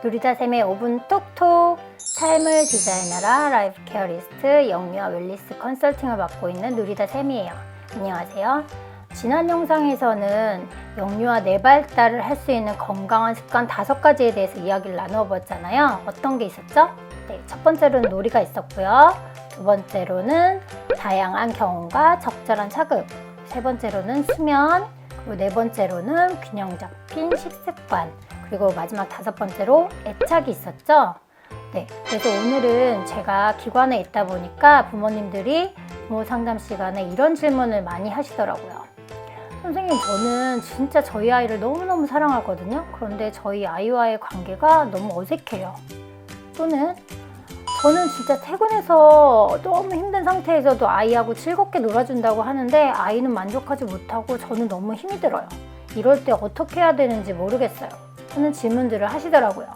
놀이다샘의 5분 톡톡. 삶을 디자인하라 라이프 케어리스트 영유아 웰니스 컨설팅을 맡고 있는 놀이다샘이에요. 안녕하세요. 지난 영상에서는 영유아 뇌발달을 할 수 있는 건강한 습관 5가지에 대해서 이야기를 나누어 보았잖아요. 어떤 게 있었죠? 네, 첫 번째로는 놀이가 있었고요. 두 번째로는 다양한 경험과 적절한 자극, 세 번째로는 수면, 그리고 네 번째로는 균형 잡힌 식습관, 그리고 마지막 5번째로 애착이 있었죠. 네, 그래서 오늘은 제가 기관에 있다 보니까 부모님들이 부모 상담 시간에 이런 질문을 많이 하시더라고요. 선생님, 저는 진짜 저희 아이를 너무너무 사랑하거든요. 그런데 저희 아이와의 관계가 너무 어색해요. 또는 저는 진짜 퇴근해서 너무 힘든 상태에서도 아이하고 즐겁게 놀아준다고 하는데 아이는 만족하지 못하고 저는 너무 힘이 들어요. 이럴 때 어떻게 해야 되는지 모르겠어요. 하는 질문들을 하시더라고요.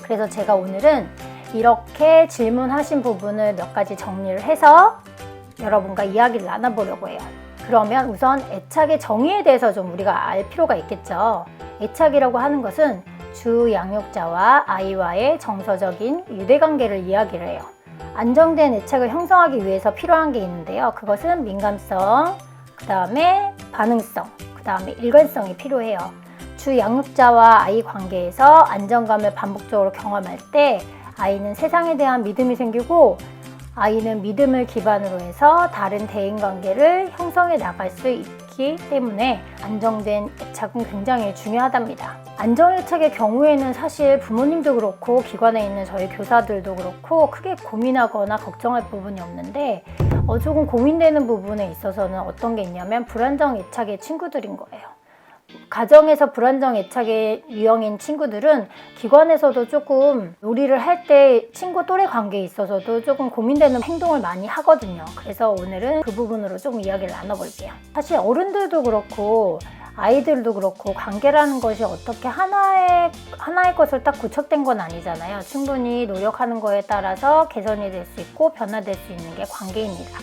그래서 제가 오늘은 이렇게 질문하신 부분을 몇 가지 정리를 해서 여러분과 이야기를 나눠보려고 해요. 그러면 우선 애착의 정의에 대해서 좀 우리가 알 필요가 있겠죠. 애착이라고 하는 것은 주 양육자와 아이와의 정서적인 유대관계를 이야기를 해요. 안정된 애착을 형성하기 위해서 필요한 게 있는데요. 그것은 민감성, 그 다음에 반응성, 그 다음에 일관성이 필요해요. 주 양육자와 아이 관계에서 안정감을 반복적으로 경험할 때 아이는 세상에 대한 믿음이 생기고 아이는 믿음을 기반으로 해서 다른 대인관계를 형성해 나갈 수 있기 때문에 안정된 애착은 굉장히 중요하답니다. 안정애착의 경우에는 사실 부모님도 그렇고 기관에 있는 저희 교사들도 그렇고 크게 고민하거나 걱정할 부분이 없는데 조금 고민되는 부분에 있어서는 어떤 게 있냐면 불안정 애착의 친구들인 거예요. 가정에서 불안정 애착의 유형인 친구들은 기관에서도 조금 놀이를 할 때 친구 또래 관계에 있어서도 조금 고민되는 행동을 많이 하거든요. 그래서 오늘은 그 부분으로 조금 이야기를 나눠볼게요. 사실 어른들도 그렇고 아이들도 그렇고 관계라는 것이 어떻게 하나의 것을 딱 구축된 건 아니잖아요. 충분히 노력하는 거에 따라서 개선이 될 수 있고 변화될 수 있는 게 관계입니다.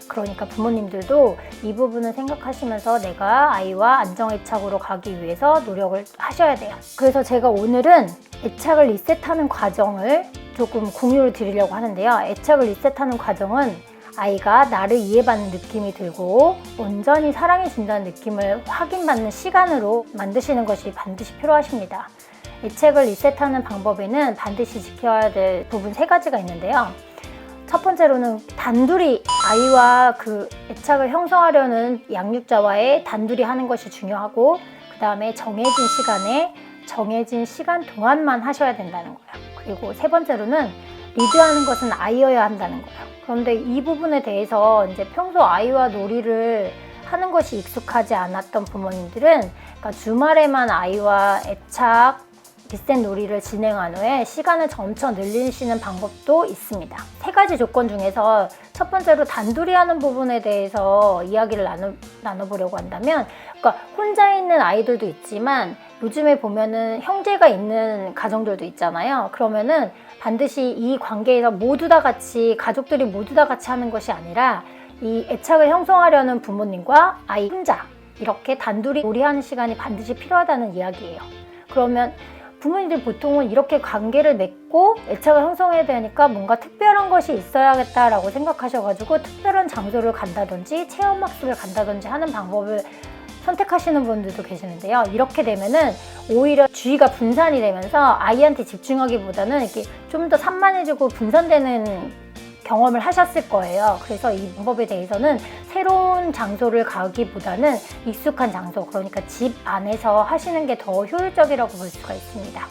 그러니까 부모님들도 이 부분을 생각하시면서 내가 아이와 안정애착으로 가기 위해서 노력을 하셔야 돼요. 그래서 제가 오늘은 애착을 리셋하는 과정을 조금 공유를 드리려고 하는데요. 애착을 리셋하는 과정은 아이가 나를 이해받는 느낌이 들고 온전히 사랑해준다는 느낌을 확인받는 시간으로 만드시는 것이 반드시 필요하십니다. 애착을 리셋하는 방법에는 반드시 지켜야 될 부분 3가지가 있는데요. 첫 번째로는 단둘이 아이와 그 애착을 형성하려는 양육자와의 단둘이 하는 것이 중요하고, 그 다음에 정해진 시간 동안만 하셔야 된다는 거예요. 그리고 세 번째로는 리드하는 것은 아이여야 한다는 거예요. 그런데 이 부분에 대해서 이제 평소 아이와 놀이를 하는 것이 익숙하지 않았던 부모님들은 그러니까 주말에만 아이와 애착 리셋 놀이를 진행한 후에 시간을 점차 늘리시는 방법도 있습니다. 3가지 조건 중에서 첫 번째로 단둘이 하는 부분에 대해서 이야기를 나눠보려고 한다면, 그러니까 혼자 있는 아이들도 있지만 요즘에 보면은 형제가 있는 가정들도 있잖아요. 그러면은 반드시 이 관계에서 모두 다 같이, 가족들이 모두 다 같이 하는 것이 아니라 이 애착을 형성하려는 부모님과 아이 혼자 이렇게 단둘이 놀이하는 시간이 반드시 필요하다는 이야기예요. 그러면 부모님들 보통은 이렇게 관계를 맺고 애착을 형성해야 되니까 뭔가 특별한 것이 있어야겠다라고 생각하셔가지고 특별한 장소를 간다든지 체험학습을 간다든지 하는 방법을 선택하시는 분들도 계시는데요. 이렇게 되면은 오히려 주의가 분산이 되면서 아이한테 집중하기보다는 이렇게 좀 더 산만해지고 분산되는 경험을 하셨을 거예요. 그래서 이 방법에 대해서는 새로운 장소를 가기보다는 익숙한 장소, 그러니까 집 안에서 하시는 게 더 효율적이라고 볼 수가 있습니다.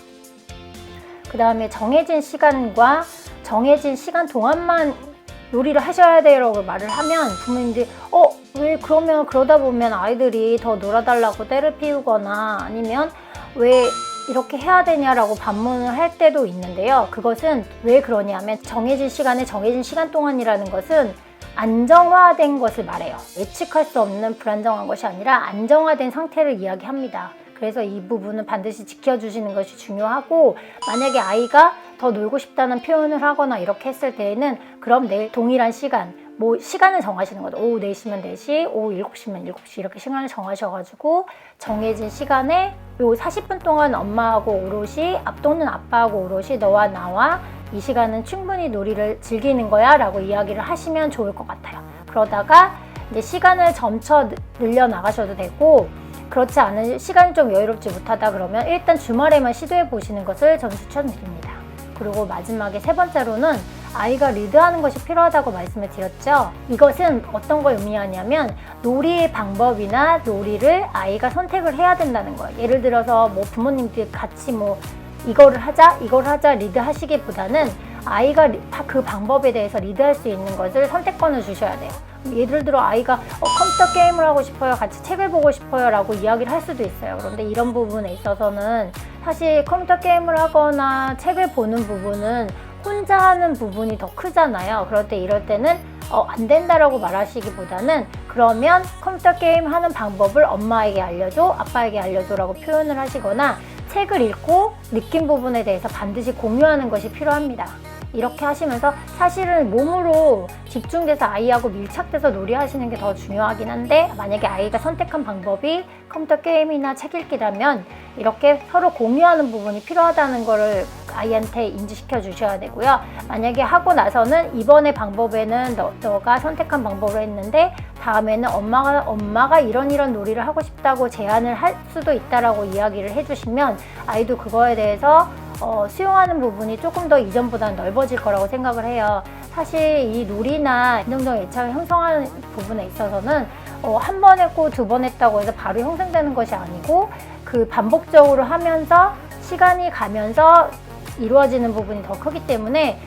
그 다음에 정해진 시간과 정해진 시간 동안만 놀이를 하셔야 돼라고 말을 하면 부모님들이 왜 그러다 보면 아이들이 더 놀아달라고 때를 피우거나 아니면 왜 이렇게 해야 되냐라고 반문을 할 때도 있는데요. 그것은 왜 그러냐면 정해진 시간에 정해진 시간 동안이라는 것은 안정화된 것을 말해요. 예측할 수 없는 불안정한 것이 아니라 안정화된 상태를 이야기합니다. 그래서 이 부분은 반드시 지켜주시는 것이 중요하고, 만약에 아이가 더 놀고 싶다는 표현을 하거나 이렇게 했을 때에는 그럼 내일 동일한 시간 뭐 시간을 정하시는 거죠. 오후 4시면 4시, 오후 7시면 7시 이렇게 시간을 정하셔가지고 정해진 시간에 요 40분 동안 엄마하고 오롯이 또는 아빠하고 오롯이 너와 나와 이 시간은 충분히 놀이를 즐기는 거야 라고 이야기를 하시면 좋을 것 같아요. 그러다가 이제 시간을 점차 늘려 나가셔도 되고, 그렇지 않은 시간이 좀 여유롭지 못하다 그러면 일단 주말에만 시도해 보시는 것을 저는 추천드립니다. 그리고 마지막에 세 번째로는 아이가 리드하는 것이 필요하다고 말씀을 드렸죠. 이것은 어떤 걸 의미하냐면 놀이의 방법이나 놀이를 아이가 선택을 해야 된다는 거예요. 예를 들어서 뭐 부모님들 같이 뭐 이걸 하자 리드하시기보다는 아이가 그 방법에 대해서 리드할 수 있는 것을 선택권을 주셔야 돼요. 예를 들어 아이가 컴퓨터 게임을 하고 싶어요, 같이 책을 보고 싶어요 라고 이야기를 할 수도 있어요. 그런데 이런 부분에 있어서는 사실 컴퓨터 게임을 하거나 책을 보는 부분은 혼자 하는 부분이 더 크잖아요. 이럴 때는 안 된다라고 말하시기보다는 그러면 컴퓨터 게임 하는 방법을 엄마에게 알려줘, 아빠에게 알려줘 라고 표현을 하시거나 책을 읽고 느낀 부분에 대해서 반드시 공유하는 것이 필요합니다. 이렇게 하시면서 사실은 몸으로 집중돼서 아이하고 밀착돼서 놀이하시는 게 더 중요하긴 한데, 만약에 아이가 선택한 방법이 컴퓨터 게임이나 책 읽기라면 이렇게 서로 공유하는 부분이 필요하다는 거를 아이한테 인지시켜 주셔야 되고요. 만약에 하고 나서는 이번에 방법에는 너가 선택한 방법으로 했는데 다음에는 엄마가 이런 놀이를 하고 싶다고 제안을 할 수도 있다라고 이야기를 해주시면 아이도 그거에 대해서 수용하는 부분이 조금 더 이전보다는 넓어질 거라고 생각을 해요. 사실 이 놀이나 긍정적 애착을 형성하는 부분에 있어서는 한 번 했고 두 번 했다고 해서 바로 형성되는 것이 아니고 그 반복적으로 하면서 시간이 가면서 이루어지는 부분이 더 크기 때문에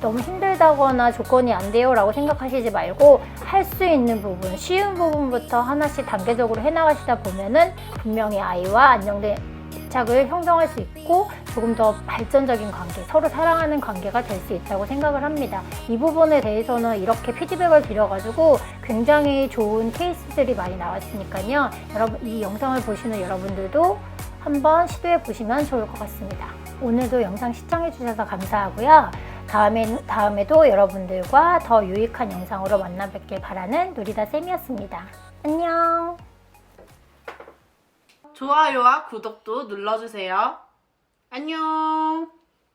너무 힘들다거나 조건이 안 돼요 라고 생각하시지 말고 할 수 있는 부분, 쉬운 부분부터 하나씩 단계적으로 해나가시다 보면은 분명히 아이와 안정된 애착을 형성할 수 있고 조금 더 발전적인 관계, 서로 사랑하는 관계가 될 수 있다고 생각을 합니다. 이 부분에 대해서는 이렇게 피드백을 드려가지고 굉장히 좋은 케이스들이 많이 나왔으니까요. 여러분, 이 영상을 보시는 여러분들도 한번 시도해 보시면 좋을 것 같습니다. 오늘도 영상 시청해 주셔서 감사하고요. 다음에도 여러분들과 더 유익한 영상으로 만나 뵙길 바라는 누리다쌤이었습니다. 안녕. 좋아요와 구독도 눌러주세요. 안녕.